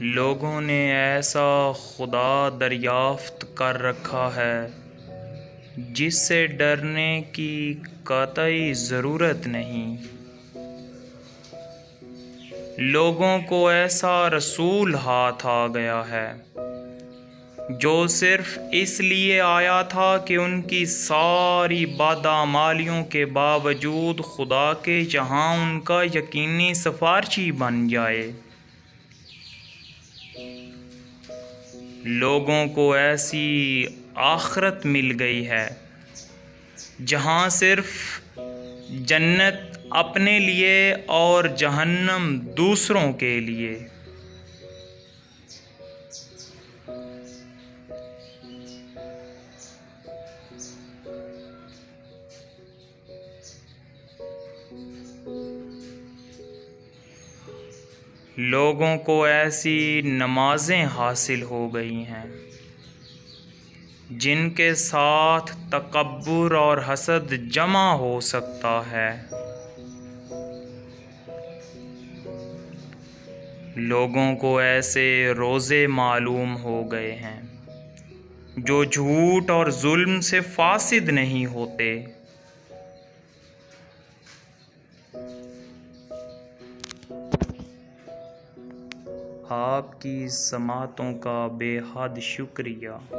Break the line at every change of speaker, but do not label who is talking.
لوگوں نے ایسا خدا دریافت کر رکھا ہے جس سے ڈرنے کی قطعی ضرورت نہیں۔ لوگوں کو ایسا رسول ہاتھ آ گیا ہے جو صرف اس لیے آیا تھا کہ ان کی ساری بدعمالیوں کے باوجود خدا کے یہاں ان کا یقینی سفارشی بن جائے۔ لوگوں کو ایسی آخرت مل گئی ہے جہاں صرف جنت اپنے لیے اور جہنم دوسروں کے لیے۔ لوگوں کو ایسی نمازیں حاصل ہو گئی ہیں جن کے ساتھ تکبر اور حسد جمع ہو سکتا ہے۔ لوگوں کو ایسے روزے معلوم ہو گئے ہیں جو جھوٹ اور ظلم سے فاسد نہیں ہوتے۔ آپ کی سماعتوں کا بے حد شکریہ۔